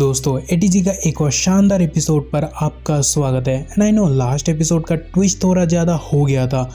दोस्तों एटीजी का एक और शानदार एपिसोड पर आपका स्वागत है। And I know last episode का ट्विस्ट थोड़ा ज़्यादा हो गया था।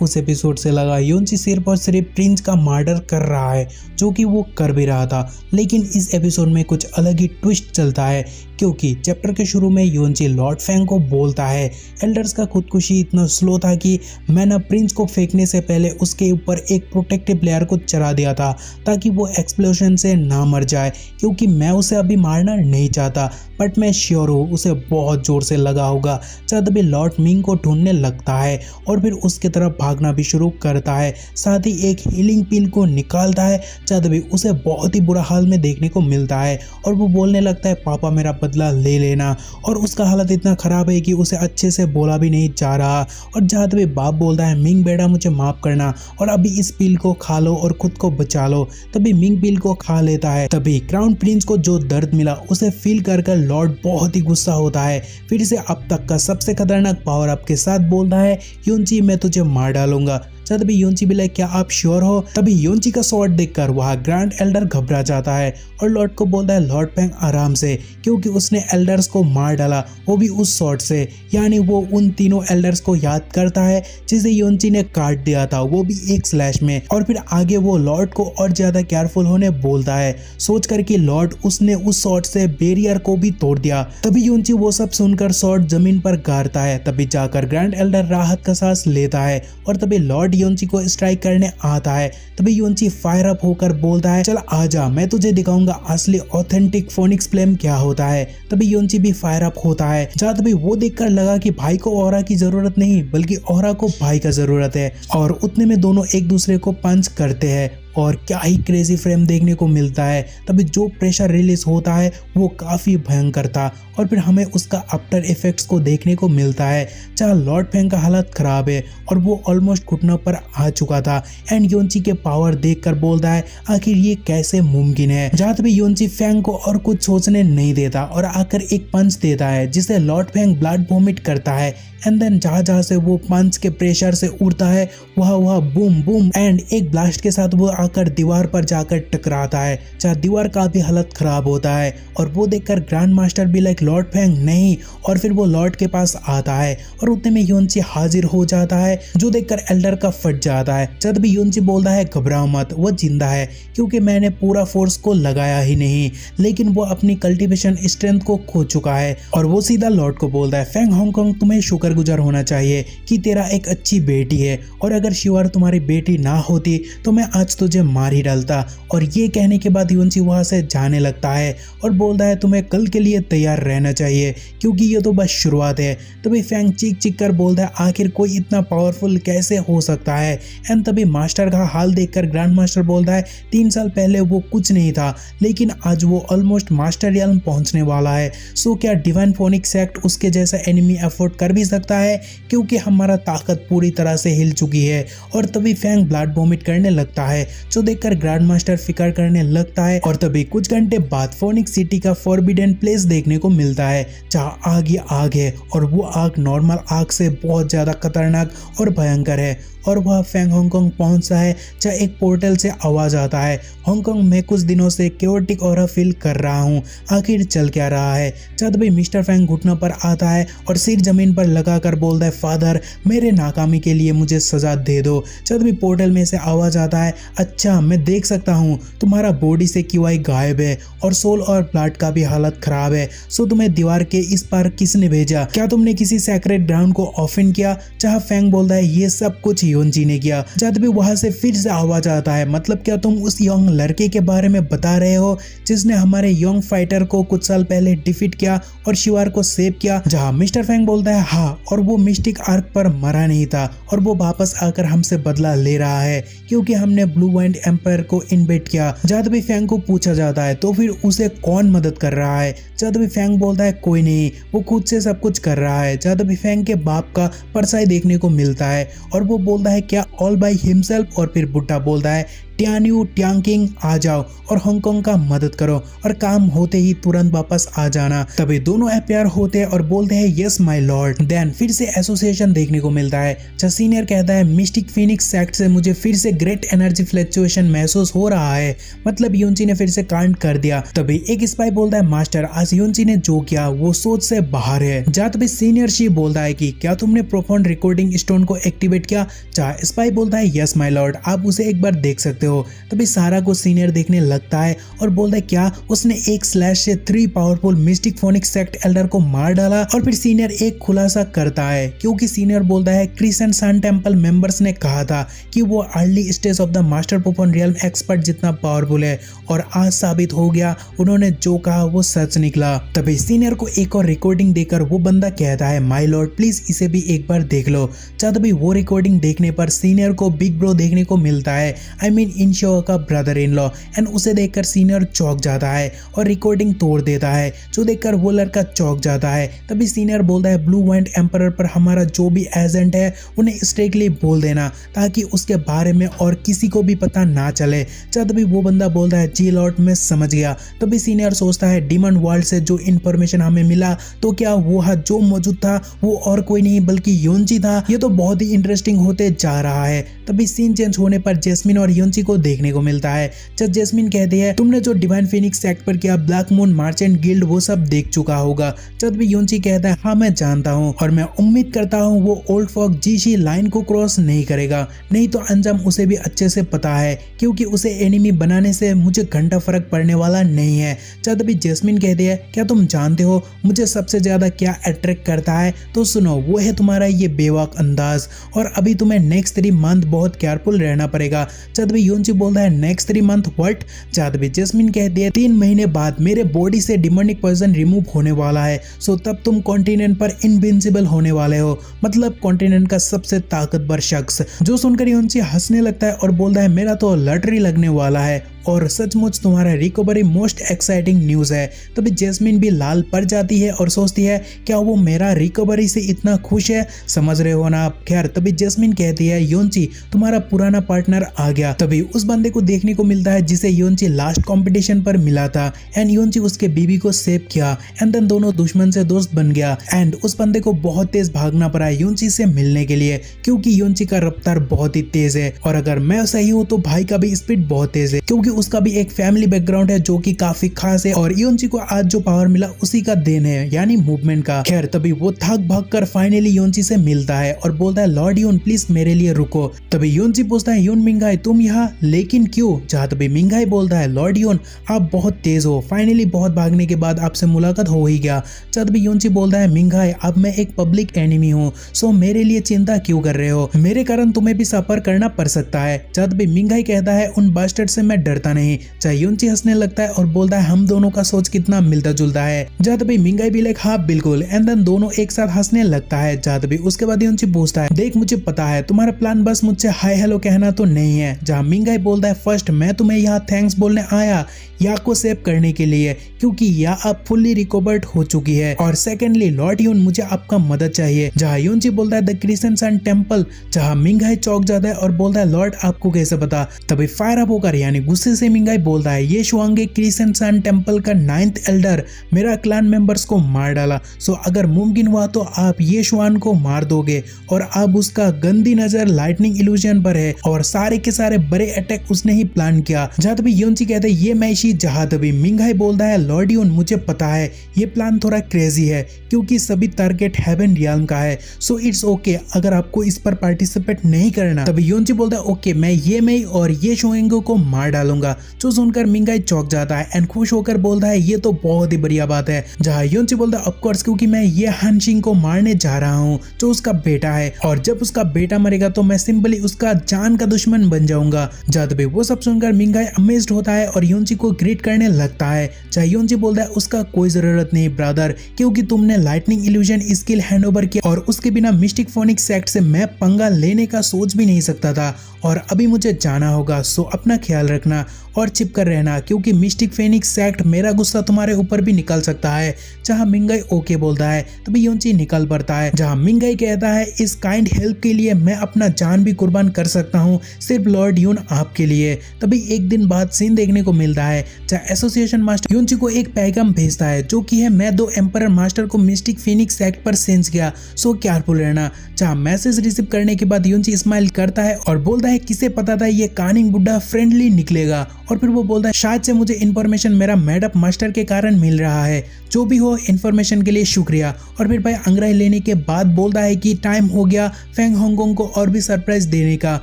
उस एपिसोड से लगा योंची सिर्फ और सिर्फ प्रिंस का मर्डर कर रहा है, जो कि वो कर भी रहा था। लेकिन इस एपिसोड में कुछ अलग ही ट्विस्ट चलता है, क्योंकि चैप्टर के शुरू में योंची लॉर्ड फैंग को बोलता है एल्डर्स का खुदकुशी इतना स्लो था कि मैंने प्रिंस को फेंकने से पहले उसके ऊपर एक प्रोटेक्टिव लेयर को चढ़ा दिया था ताकि वो एक्सप्लोजन से ना मर जाए, क्योंकि मैं उसे अभी मारना नहीं चाहता, बट मैं श्योर हूँ उसे बहुत जोर से लगा होगा। जब भी लॉर्ड मिंग को ढूंढने लगता है और फिर उसकी तरफ भागना भी शुरू करता है, साथ ही एक हीलिंग पिल को निकालता है। जब भी उसे बहुत ही बुरा हाल में देखने को मिलता है और वो बोलने लगता है पापा मेरा बदला ले लेना, और उसका हालत इतना खराब है कि उसे अच्छे से बोला भी नहीं जा रहा। और जहाँ तभी बाप बोलता है मिंग बेटा मुझे माफ करना और अभी इस पिल को खा लो और खुद को बचा लो। तभी मिंग पिल को खा लेता है। तभी क्राउन प्रिंस को जो दर्द मिला उसे फील कर लॉर्ड बहुत ही गुस्सा होता है। फिर से अब तक का सबसे खतरनाक पावर अप के साथ बोलता है योंची मैं तुझे मार डालूंगा। तभी योंची भी लाइक क्या आप श्योर हो? तभी योंची का शॉट देखकर वहाँ ग्रैंड एल्डर घबरा जाता है और लॉर्ड को बोलता है लॉर्ड फैंग आराम से, क्योंकि उसने एल्डर्स को मार डाला, वो भी उस शॉट से। यानी वो उन तीनों एल्डर्स को याद करता है जिसे योंची ने काट दिया था, वो भी एक स्लैश में। और फिर आगे वो लॉर्ड को और ज्यादा केयरफुल होने बोलता है, सोच कर कि लॉर्ड उसने उस शॉट से बैरियर को भी तोड़ दिया। तभी योंची वो सब सुनकर शॉट जमीन पर गाड़ता है। तभी जाकर ग्रैंड एल्डर राहत का सांस लेता है और तभी लॉर्ड योंची को स्ट्राइक करने आता है। तभी योंची फायर अप होकर बोलता है चल आजा मैं तुझे दिखाऊंगा असली ऑथेंटिक फोनिक्स फ्लेम क्या होता है। तभी योंची भी फायर अप होता है। जहाँ तभी वो देखकर लगा कि भाई को ऑरा की जरूरत नहीं बल्कि ऑरा को भाई का जरूरत है, और उतने में दोनों एक दूसरे को पंच करते हैं और क्या ही क्रेजी फ्रेम देखने को मिलता है। तभी जो प्रेशर रिलीज होता है वो काफी भयंकर था और फिर हमें उसका आफ्टर इफेक्ट्स को देखने को मिलता है, जहाँ लॉर्ड फैंग का हालत खराब है और वो ऑलमोस्ट घुटनों पर आ चुका था। एंड योंची के पावर देखकर बोलता है आखिर ये कैसे मुमकिन है। जहाँ तभी योंची फैंग को और कुछ सोचने नहीं देता और आकर एक पंच देता है जिसे लॉर्ड फैंग ब्लड वॉमिट करता है। एंड देन जहाँ से वो पंच के प्रेशर से उड़ता है वहाँ बूम बूम एंड एक ब्लास्ट के साथ वो आकर दीवार पर जाकर टकराता है, जहाँ दीवार का भी हालत खराब होता है। और वो देखकर ग्रैंड मास्टर भी लाइक लॉर्ड फैंग नहीं, और फिर वो लॉर्ड के पास आता है और उतने में योंची हाजिर हो जाता है, जो देखकर एल्डर का फट जाता है। जब भी योंची बोलता है घबराओ मत वो जिंदा है, क्योंकि मैंने पूरा फोर्स को लगाया ही नहीं, लेकिन वो अपनी कल्टीवेशन स्ट्रेंथ को खो चुका है। और वो सीधा लॉर्ड को बोलता है फैंग हांगकांग तुम्हें शुक्रगुजार होना चाहिए कि तेरा एक अच्छी बेटी है, और अगर शिवार तुम्हारी बेटी ना होती तो मैं आज तुझे मार ही डालता। और ये कहने के बाद योंची वहां से जाने लगता है और बोलता है तुम्हें कल के लिए तैयार रहना चाहिए, क्योंकि ये तो बस शुरुआत है। तभी फैंग चीख चीख कर बोलता है आखिर कोई इतना पावरफुल कैसे हो सकता है। एंड तभी मास्टर का हाल देखकर ग्रैंड मास्टर बोलता है 3 साल पहले वो कुछ नहीं था, लेकिन आज वो ऑलमोस्ट मास्टर रियल्म पहुंचने वाला है। सो क्या डिवाइन फोनिक्स एक्ट उसके जैसा एनिमी अफोर्ड कर भी सकता है, क्योंकि हमारा ताकत पूरी तरह से हिल चुकी है। और तभी फैंग ब्लड वॉमिट करने लगता है, जो देखकर ग्रैंड मास्टर फिकर करने लगता है। और तभी कुछ घंटे बाद फोनिक्स सिटी का फॉरबिडन प्लेस देखने को मिलता है, जहाँ आग ही आग है, और वो आग नॉर्मल आग से बहुत ज्यादा खतरनाक और भयंकर है। और वह फैंग हांगकांग पहुंचता है, जहाँ एक पोर्टल से आवाज आता है हांगकांग मैं कुछ दिनों से क्योटिक ऑरा फील कर रहा हूँ, आखिर चल क्या रहा है। जब भी मिस्टर फैंग घुटनों पर आता है और सिर जमीन पर लगाकर बोलता है फादर मेरे नाकामी के लिए मुझे सजा दे दो। जब भी पोर्टल में से आवाज आता है अच्छा मैं देख सकता हूँ तुम्हारा बॉडी से क्यूआई गायब है और सोल और ब्लड का भी हालत खराब है, सो तुम्हें दीवार के इस पार किसने भेजा? क्या तुमने किसी सैक्रेड ग्राउंड को ऑफेंड किया? जहाँ फैंग बोलता है ये सब कुछ योंची ने किया। जब भी वहां से फिर से आवाज आता है मतलब क्या तुम उस यंग लड़के के बारे में बता रहे हो जिसने हमारे यंग फाइटर को कुछ साल पहले डिफीट किया और शिवार को सेव किया? जहां मिस्टर फैंग बोलता है हाँ, और वो मिस्टिक आर्क पर मरा नहीं था और वो वापस आकर हमसे बदला ले रहा है, क्योंकि हमने ब्लू वाइंड एम्पायर को इन्वेट किया। जब भी फैंग को पूछा जाता है तो फिर उसे कौन मदद कर रहा है? जब भी फैंग बोलता है कोई नहीं, वो खुद से सब कुछ कर रहा है। जब भी फैंग के बाप का परछाई देखने को मिलता है और वो बोलता है क्या ऑल बाय हिमसेल्फ? और फिर बुड्ढा बोलता है टियान्यू ट्यांकिंग आ जाओ और हांगकांग का मदद करो और काम होते ही तुरंत वापस आ जाना। तभी दोनों अपेयर होते हैं और बोलते हैं यस माय लॉर्ड। देन फिर से एसोसिएशन देखने को मिलता है जहाँ सीनियर कहता है मिस्टिक फिनिक्स सेक्ट से मुझे फिर से ग्रेट एनर्जी फ्लक्चुएशन महसूस हो रहा है, मतलब योंची ने फिर से कांड कर दिया। तभी एक स्पाई बोलता है मास्टर आज योंची ने जो किया वो सोच से बाहर है। जहाँ तभी सीनियर शी बोलता है कि क्या तुमने प्रोफाउंड रिकॉर्डिंग स्टोन को एक्टिवेट किया? जहाँ स्पाई बोलता है यस माय लॉर्ड, आप उसे एक बार देख सकते हो। तभी सारा को सीनियर देखने लगता है और बोलता है क्या उसने एक स्लैश से 3 powerful mistake phoenix sect Elder को मार डाला? और फिर सीनियर एक खुलासा करता है क्योंकि सीनियर बोलता है क्रिसेंट सन टेंपल मेंबर्स ने कहा था कि वो early stage of the master profound realm expert जितना पावरफुल है और आज साबित हो गया उन्होंने जो कहा वो सच निकला। तभी सीनियर को एक और रिकॉर्डिंग देकर वो बंदा कहता है माय लॉर्ड प्लीज इसे भी एक बार देख लो। तभी वो रिकॉर्डिंग देखने पर सीनियर को बिग ब्रो देखने को मिलता है, आई मीन इनशो का ब्रदर इन लॉ, एंड उसे देखकर सीनियर चौंक जाता है और रिकॉर्डिंग तोड़ देता है, जो देखकर वो लड़का चौंक जाता है। तभी सीनियर बोलता है ब्लू वाइंड एम्परर पर हमारा जो भी एजेंट है उन्हें स्ट्रिक्टली बोल देना ताकि उसके बारे में और किसी को भी पता ना चले। तभी वो बंदा बोलता है जी लॉर्ड मैं समझ गया। तभी सीनियर सोचता है डीमन वर्ल्ड से जो इन्फॉर्मेशन हमें मिला तो क्या वो जो मौजूद था वो और कोई नहीं बल्कि योंची था। ये तो बहुत ही इंटरेस्टिंग होते जा रहा है। तभी सीन चेंज होने पर जेस्मिन और योंची को देखने को मिलता है। जब जेस्मिन कहती है तुमने जो डिवाइन फिनिक्स सेक्ट पर किया ब्लैक मून मर्चेंट गिल्ड वो सब देख चुका होगा। जब भी योंची कहता है हाँ मैं जानता हूँ और मैं उम्मीद करता हूँ वो ओल्ड फॉक जीशी लाइन को क्रॉस नहीं करेगा, नहीं तो अंजाम उसे भी अच्छे से पता है क्योंकि उसे एनिमी बनाने से मुझे घंटा फर्क पड़ने वाला नहीं है। जब भी जेस्मिन कहती है क्या तुम जानते हो मुझे सबसे ज्यादा क्या अट्रैक्ट करता है? तो सुनो वो है तुम्हारा ये बेवक अंदाज और अभी तुम्हें नेक्स्ट 3 मंथ बहुत केयरफुल रहना पड़ेगा। जब भी योंची बोलता है नेक्स्ट 3 मंथ व्हाट? जब भी जेस्मिन कहती है 3 महीने बाद मेरे बॉडी से डिमोनिक पॉइजन रिमूव होने वाला है, सो तब तुम कॉन्टिनेंट पर इनविंसिबल होने वाले हो, मतलब कॉन्टिनेंट का सबसे ताकतवर शख्स। जो सुनकर योंची हंसने लगता है और बोलता है मेरा तो लॉटरी लगने वाला है और सचमुच तुम्हारा रिकवरी मोस्ट एक्साइटिंग न्यूज है। तभी जेस्मिन भी लाल पड़ जाती है और सोचती है क्या वो मेरा रिकवरी से इतना खुश है, समझ रहे हो ना आप। खैर तभी जेस्मिन कहती है योंची तुम्हारा पुराना पार्टनर आ गया। तभी उस बंदे को देखने को मिलता है जिसे योंची लास्ट कंपटीशन पर मिला था एंड योंची उसके बीबी को सेव किया एंड देन दोनों दुश्मन से दोस्त बन गया एंड उस बंदे को बहुत तेज भागना पड़ा योंची से मिलने के लिए क्योंकि योंची का रफ्तार बहुत ही तेज है और अगर मैं सही हूँ तो भाई का भी स्पीड बहुत तेज है क्योंकि उसका भी एक फैमिली बैकग्राउंड है जो कि काफी खास है और योंची को आज जो पावर मिला उसी का देन है यानी मूवमेंट का। खैर तभी वो थक भाग कर फाइनली योंची से मिलता है और बोलता है लॉर्ड यून प्लीज मेरे लिए रुको। तभी योंची पूछता है यून मिंगाई तुम यहाँ लेकिन क्यों? जहाँ तभी मिंगाई बोलता है लॉर्ड यून आप बहुत तेज हो, फाइनली बहुत भागने के बाद आपसे मुलाकात हो ही गया। जहाँ तभी योंची बोलता है मिंगाई अब मैं एक पब्लिक एनिमी हूँ, सो मेरे लिए चिंता क्यों कर रहे हो, मेरे कारण तुम्हें भी सफर करना पड़ सकता है। जहाँ तभी मिंगाई कहता है उन बास्टर्ड से मैं डरता नहीं। योंची हंसने लगता है और बोलता है हम दोनों का सोच कितना मिलता जुलता है। जहाँ तभी मिंगाई भी लाइक हाँ बिल्कुल एंड देन दोनों एक साथ हंसने लगता है। जहाँ तभी उसके बाद योंची पूछता है देख मुझे पता है तुम्हारा प्लान बस मुझसे हाय हेलो कहना तो नहीं है। जहाँ मिंगाई बोलता है फर्स्ट मैं तुम्हें यहाँ थैंक्स बोलने आया या को सेव करने के लिए क्योंकि या अब फुल्ली रिकवर्ड हो चुकी है और सेकेंडली लॉर्ड यून मुझे आपका मदद चाहिए। जहाँ योंची बोलता है द क्रिसेंट सन टेंपल। जहाँ मिंगाई चौंक जाता है और बोलता है लॉर्ड आपको कैसे पता? तभी फायर अप होकर यानी गुस्से से मिंगाई बोलता है ये शुआंगे क्रिसेंट सन टेंपल का 9th एल्डर मेरा क्लैन मेंबर्स को मार डाला, सो अगर मुमकिन हुआ तो आप ये शुआन को मार दोगे और अब उसका गंदी नजर लाइटनिंग इल्यूजन पर है और सारे के सारे बड़े अटैक उसने ही प्लान किया। जहाँ तभी योंची कहते हैं ये मैशी। जहाँ तभी मिंगाई बोलता है लॉर्ड यून मुझे पता है ये प्लान थोड़ा क्रेजी है क्योंकि सभी टारगेट हेवन रियल्म का है, सो इट्स ओके अगर आपको इस पर पार्टिसिपेट नहीं करना। तभी योंची बोलता है ओके मैं ये मई और ये शुआंगे को मार डालूंगा। जो सुनकर मिंगाई चौंक जाता है एंड खुश होकर बोलता है ये तो बहुत ही बढ़िया बात है। जहाँ योंची बोलता है ऑफ कोर्स क्योंकि मैं ये हानशिंग को मारने जा रहा हूँ जो उसका बेटा है और जब उसका बेटा मरेगा तो मैं सिंपली उसका जान का दुश्मन बन जाऊंगा। जहाँ तभी वो सब सुनकर मिंगाई अमेज्ड होता है और योंची को ग्रीट करने लगता है। जहाँ योंची बोलता है उसका कोई जरूरत नहीं ब्रदर क्योंकि तुमने लाइटनिंग इल्यूजन स्किल हैंडओवर किया और उसके बिना मिस्टिक फोनिक्स सेक्ट से मैं पंगा लेने का सोच भी नहीं सकता था और अभी मुझे जाना होगा, सो अपना ख्याल रखना। और चिपकर रहना, क्योंकि मिस्टिक फेनिक्स सेक्ट मेरा गुस्सा तुम्हारे ऊपर भी निकल सकता है। जहाँ मिंगाई ओके बोलता है तभी योंची निकल पड़ता है, जहाँ मिंगाई कहता है इस काइंड हेल्प के लिए मैं अपना जान भी कुर्बान कर सकता हूँ, सिर्फ लॉर्ड यून आपके लिए। तभी एक दिन बाद सीन देखने को मिलता है जहाँ एसोसिएशन मास्टर योंची को एक पैगाम भेजता है जो कि है मैं 2 एम्परर मास्टर को मिस्टिक फेनिक्स सेक्ट पर सेंस किया, सो केयरफुल रहना। जहाँ मैसेज रिसीव करने के बाद योंची स्माइल करता है और बोलता है किसे पता था ये कानिंग बुड्ढा फ्रेंडली निकलेगा, और फिर वो बोलता है शायद से मुझे इन्फॉर्मेशन मेरा मैडअप मास्टर के कारण मिल रहा है, जो भी हो इन्फॉर्मेशन के लिए शुक्रिया। और फिर भाई अंग्रेज लेने के बाद बोलता है कि टाइम हो गया फेंग हांगकांग को और भी सरप्राइज देने का।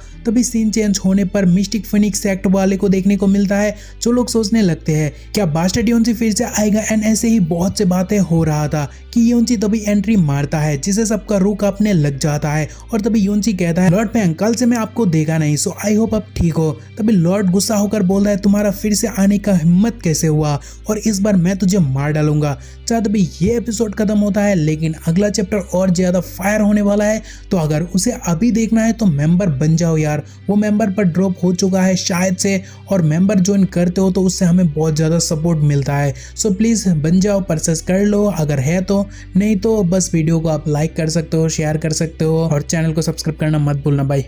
तभी सीन चेंज होने पर मिस्टिक फेनिक्स सेक्ट वाले को देखने को मिलता है, जो लोग सोचने लगते हैं क्या बास्टर्ड योंची फिर से आएगा। एंड ऐसे ही बहुत से बातें हो रहा था कि योंची तभी एंट्री मारता है जिसे सबका रूह कांपने लग जाता है। और तभी योंची कहता है लॉर्ड पेंग कल से मैं आपको देखा नहीं, सो आई होप आप ठीक हो। तभी लॉर्ड गुस्सा होकर बोलता है तुम्हारा फिर से आने का हिम्मत कैसे हुआ, और इस बार मैं तुझे मार डालूंगा। चाहे तभी ये एपिसोड खत्म होता है, लेकिन अगला चैप्टर और ज्यादा फायर होने वाला है, तो अगर उसे अभी देखना है तो मेंबर बन जाओ यार। वो मेंबर पर ड्रॉप हो चुका है शायद से, और मेंबर ज्वाइन करते हो तो उससे हमें बहुत ज़्यादा सपोर्ट मिलता है। सो प्लीज़ बन जाओ, परचेस कर लो अगर है तो, नहीं तो बस वीडियो को आप लाइक कर सकते हो, शेयर कर सकते हो, और चैनल को सब्सक्राइब करना मत भूलना भाई।